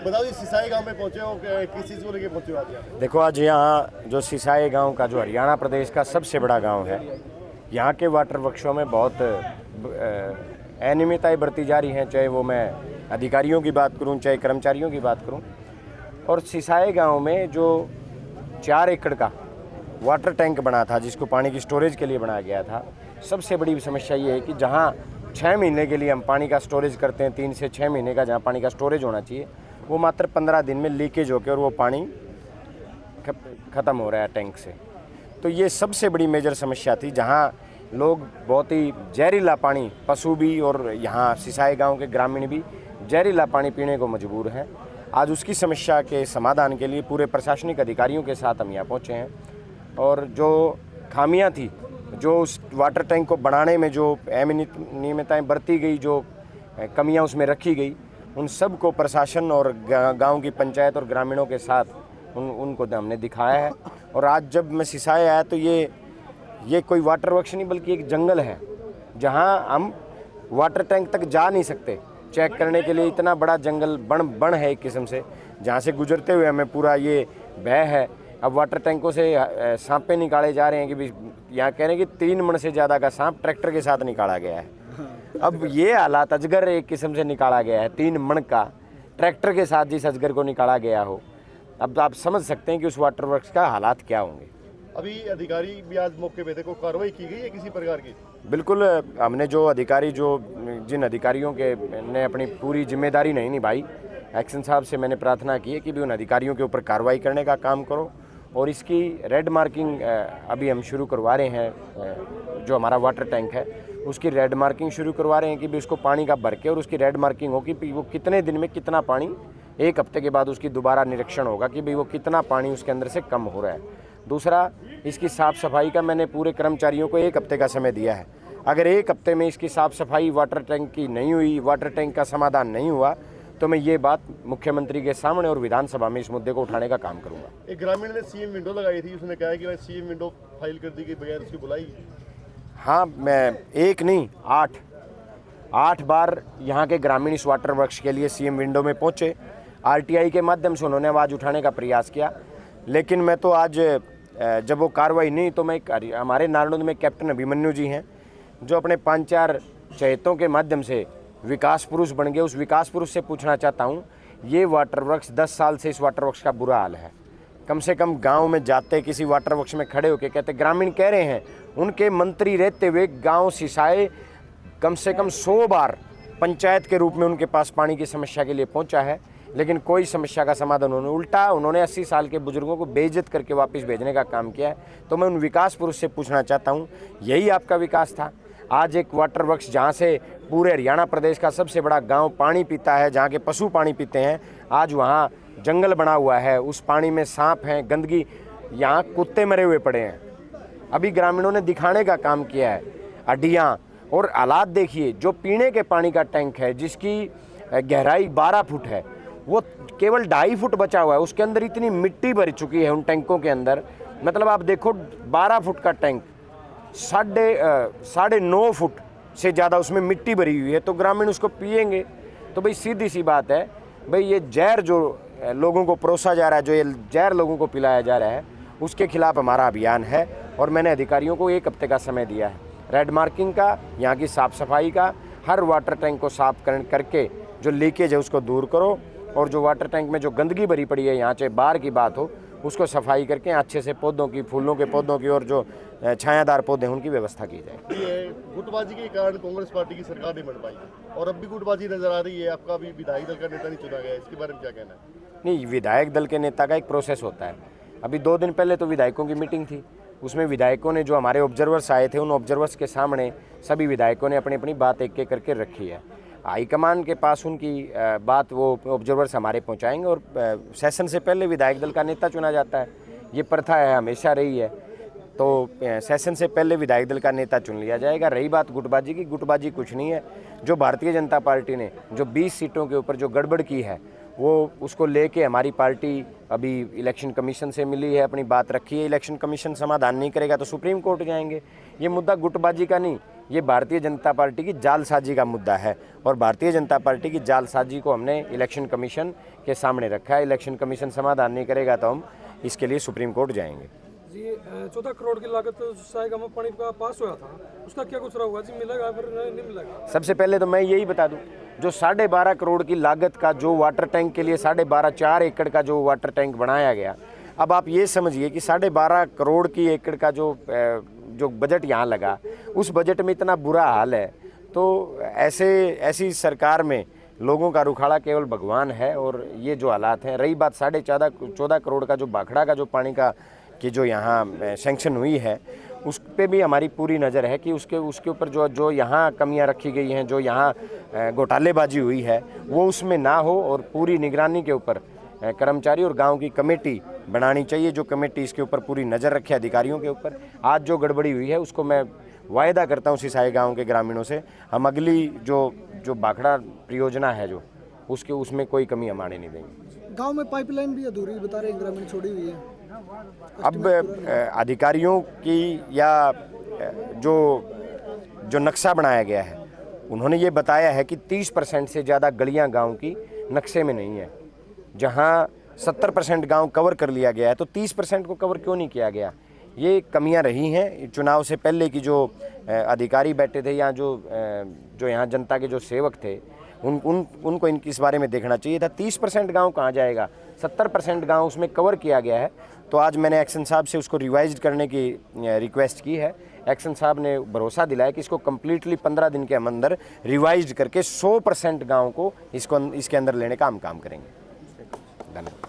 बताओ जी, सिसाई गांव में पहुंचे हो, किस चीज़ को लेके पहुंचे हो आज यहाँ? देखो, आज यहाँ जो सिसाई गांव का जो हरियाणा प्रदेश का सबसे बड़ा गांव है, यहाँ के वाटर वर्क्सों में बहुत अनियमितताएं बरती जा रही हैं, चाहे वो मैं अधिकारियों की बात करूं, चाहे कर्मचारियों की बात करूं। और सिसाई गांव में जो 4 एकड़ का वाटर टैंक बना था, जिसको पानी की स्टोरेज के लिए बनाया गया था, सबसे बड़ी समस्या ये है कि जहाँ 6 महीने के लिए हम पानी का स्टोरेज करते हैं, 3 से 6 महीने का जहाँ पानी का स्टोरेज होना चाहिए, वो मात्र 15 दिन में लीकेज होकर और वो पानी ख़त्म हो रहा है टैंक से। तो ये सबसे बड़ी मेजर समस्या थी, जहाँ लोग बहुत ही जहरीला पानी, पशु भी और यहाँ सिसाई गांव के ग्रामीण भी जहरीला पानी पीने को मजबूर हैं। आज उसकी समस्या के समाधान के लिए पूरे प्रशासनिक अधिकारियों के साथ हम यहाँ पहुँचे हैं, और जो खामियाँ थी, जो उस वाटर टैंक को बनाने में जो अनियमितताएं बरती गई, जो कमियाँ उसमें रखी गई, उन सब को प्रशासन और गांव की पंचायत और ग्रामीणों के साथ उनको हमने दिखाया है। और आज जब मैं सिसाई आया तो ये कोई वाटर वर्क्स नहीं बल्कि एक जंगल है, जहां हम वाटर टैंक तक जा नहीं सकते। चेक करने के लिए इतना बड़ा जंगल बन है एक किस्म से, जहां से गुजरते हुए हमें पूरा ये भय है। अब वाटर टैंकों से सांपें निकाले जा रहे हैं कि यहाँ कह रहे हैं कि 3 मन से ज़्यादा का सांप ट्रैक्टर के साथ निकाला गया है। अब ये हालात, अजगर एक किस्म से निकाला गया है, 3 मन का ट्रैक्टर के साथ जिस अजगर को निकाला गया हो, अब आप समझ सकते हैं कि उस वाटर वर्क्स का हालात क्या होंगे। अभी अधिकारी भी आज मौके पे थे, कोई कार्रवाई की गई है किसी प्रकार की? बिल्कुल, हमने जिन अधिकारियों के ने अपनी पूरी जिम्मेदारी नहीं निभाई, एक्शन साहब से मैंने प्रार्थना की है कि भी उन अधिकारियों के ऊपर कार्रवाई करने का काम करो। और इसकी रेड मार्किंग अभी हम शुरू करवा रहे हैं, जो हमारा वाटर टैंक है उसकी रेड मार्किंग शुरू करवा रहे हैं कि भी उसको पानी का भर के और उसकी रेड मार्किंग हो कि वो कितने दिन में कितना पानी, 1 हफ्ते के बाद उसकी दोबारा निरीक्षण होगा कि भाई वो कितना पानी उसके अंदर से कम हो रहा है। दूसरा, इसकी साफ़ सफाई का मैंने पूरे कर्मचारियों को 1 हफ्ते का समय दिया है। अगर 1 हफ्ते में इसकी साफ़ सफाई वाटर टैंक की नहीं हुई, वाटर टैंक का समाधान नहीं हुआ, तो मैं ये बात मुख्यमंत्री के सामने और विधानसभा में इस मुद्दे को उठाने का काम करूंगा। एक ग्रामीण ने सीएम विंडो लगाई थी, उसने कहा कि भाई सीएम विंडो फाइल कर दी गई बगैर उसकी बुलाई। हाँ, मैं 1 नहीं 8 बार यहाँ के ग्रामीण इस वाटर वर्क्स के लिए सीएम विंडो में पहुँचे। आरटीआई के माध्यम से उन्होंने आवाज़ उठाने का प्रयास किया, लेकिन मैं तो आज जब वो कार्रवाई नहीं, तो मैं हमारे नारनौंद में कैप्टन अभिमन्यु जी हैं, जो अपने 5-4 चहेतों के माध्यम से विकास पुरुष बन गए। उस विकास पुरुष से पूछना चाहता हूँ, ये वाटर वर्क्स 10 साल से इस वाटर वर्क्स का बुरा हाल है। कम से कम गांव में जाते, किसी वाटर वर्क्स में खड़े होकर कहते, ग्रामीण कह रहे हैं, उनके मंत्री रहते हुए गांव सिसाई कम से कम 100 बार पंचायत के रूप में उनके पास पानी की समस्या के लिए पहुंचा है, लेकिन कोई समस्या का समाधान उन्होंने 80 साल के बुजुर्गों को बेइज्जत करके वापस भेजने का काम किया है। तो मैं उन विकास पुरुष से पूछना चाहता हूँ, यही आपका विकास था? आज एक वाटर वर्क्स जहाँ से पूरे हरियाणा प्रदेश का सबसे बड़ा गांव पानी पीता है, जहाँ के पशु पानी पीते हैं, आज वहाँ जंगल बना हुआ है, उस पानी में सांप हैं, गंदगी, यहाँ कुत्ते मरे हुए पड़े हैं। अभी ग्रामीणों ने दिखाने का काम किया है हड्डियाँ। और हालात देखिए, जो पीने के पानी का टैंक है जिसकी गहराई 12 फुट है, वो केवल 2.5 फुट बचा हुआ है, उसके अंदर इतनी मिट्टी भर चुकी है उन टैंकों के अंदर। मतलब आप देखो, 12 फुट का टैंक, 9.5 फुट से ज़्यादा उसमें मिट्टी भरी हुई है, तो ग्रामीण उसको पिएंगे तो भाई सीधी सी बात है, भाई ये जहर जो लोगों को परोसा जा रहा है, जो ये जहर लोगों को पिलाया जा रहा है, उसके खिलाफ हमारा अभियान है। और मैंने अधिकारियों को 1 हफ्ते का समय दिया है, रेड मार्किंग का, यहाँ की साफ़ सफाई का, हर वाटर टैंक को साफ करके जो लीकेज है उसको दूर करो, और जो वाटर टैंक में जो गंदगी भरी पड़ी है, यहाँ चाहे बाहर की बात हो, उसको सफाई करके अच्छे से पौधों की, फूलों के पौधों की और जो छायादार पौधे उनकी व्यवस्था की जाए। ये गुटबाजी के कारण कांग्रेस पार्टी की सरकार नहीं बन पाई, और अब भी गुटबाजी नजर आ रही है। आपका भी विधायक दल का नेता नहीं चुना गया, इसके बारे में क्या कहना है? नहीं, विधायक दल के नेता का एक प्रोसेस होता है। अभी 2 दिन पहले तो विधायकों की मीटिंग थी, उसमें विधायकों ने, जो हमारे ऑब्जर्वर्स आए थे, उन ऑब्जर्वर्स के सामने सभी विधायकों ने अपनी अपनी बात एक एक करके रखी है। हाईकमान के पास उनकी बात वो ऑब्जर्वर्स हमारे पहुंचाएंगे, और सेशन से पहले विधायक दल का नेता चुना जाता है, ये प्रथा है, हमेशा रही है। तो सेशन से पहले विधायक दल का नेता चुन लिया जाएगा। रही बात गुटबाजी की, गुटबाजी कुछ नहीं है। जो भारतीय जनता पार्टी ने जो 20 सीटों के ऊपर जो गड़बड़ की है, वो उसको लेके हमारी पार्टी अभी इलेक्शन कमीशन से मिली है, अपनी बात रखी है। इलेक्शन कमीशन समाधान नहीं करेगा तो सुप्रीम कोर्ट जाएंगे। ये मुद्दा गुटबाजी का नहीं, ये भारतीय जनता पार्टी की जालसाजी का मुद्दा है और भारतीय जनता पार्टी की जालसाजी को हमने इलेक्शन कमीशन के सामने रखा है। इलेक्शन कमीशन समाधान नहीं करेगा तो हम इसके लिए सुप्रीम कोर्ट जाएंगे। जी 14 करोड़ की लागत सिंचाई गांव में पानी का पास हुआ था, उसका क्या कुछ रहा होगा जी? मिलेगा फिर नहीं मिलेगा? सबसे पहले तो मैं यही बता दूं, जो 12.5 करोड़ की लागत का जो वाटर टैंक के लिए 4 एकड़ का जो वाटर टैंक बनाया गया, अब आप ये समझिए कि 12.5 करोड़ की एकड़ का जो बजट यहाँ लगा, उस बजट में इतना बुरा हाल है, तो ऐसी सरकार में लोगों का रुखाड़ा केवल भगवान है। और ये जो हालात हैं, रही बात 14.5 करोड़ का जो भाखड़ा का जो पानी का कि जो यहाँ सैंक्शन हुई है, उस पे भी हमारी पूरी नज़र है कि उसके ऊपर जो यहाँ कमियाँ रखी गई हैं, जो यहाँ घोटालेबाजी हुई है, वो उसमें ना हो और पूरी निगरानी के ऊपर कर्मचारी और गांव की कमेटी बनानी चाहिए, जो कमेटी इसके ऊपर पूरी नज़र रखे अधिकारियों के ऊपर। आज जो गड़बड़ी हुई है उसको मैं वायदा करता हूँ सिसाई गांव के ग्रामीणों से, हम अगली जो भाखड़ा परियोजना है जो उसमें कोई कमी हम आने नहीं देंगे। गांव में पाइपलाइन भी अधूरी बता रहे हैं, ग्रामीण छोड़ी हुई है। अब अधिकारियों की या जो नक्शा बनाया गया है, उन्होंने ये बताया है कि 30% से ज़्यादा गलियां गांव की नक्शे में नहीं है। जहां 70% गांव कवर कर लिया गया है, तो 30% को कवर क्यों नहीं किया गया? ये कमियां रही हैं। चुनाव से पहले की जो अधिकारी बैठे थे या जो यहाँ जनता के जो सेवक थे, उनको इस बारे में देखना चाहिए था। 30% गांव कहाँ जाएगा? 70% गांव उसमें कवर किया गया है। तो आज मैंने एक्शन साहब से उसको रिवाइज करने की रिक्वेस्ट की है। एक्शन साहब ने भरोसा दिलाया कि इसको कम्प्लीटली 15 दिन के अंदर रिवाइज करके 100% गाँव को इसके अंदर लेने का हम काम करेंगे। धन्यवाद।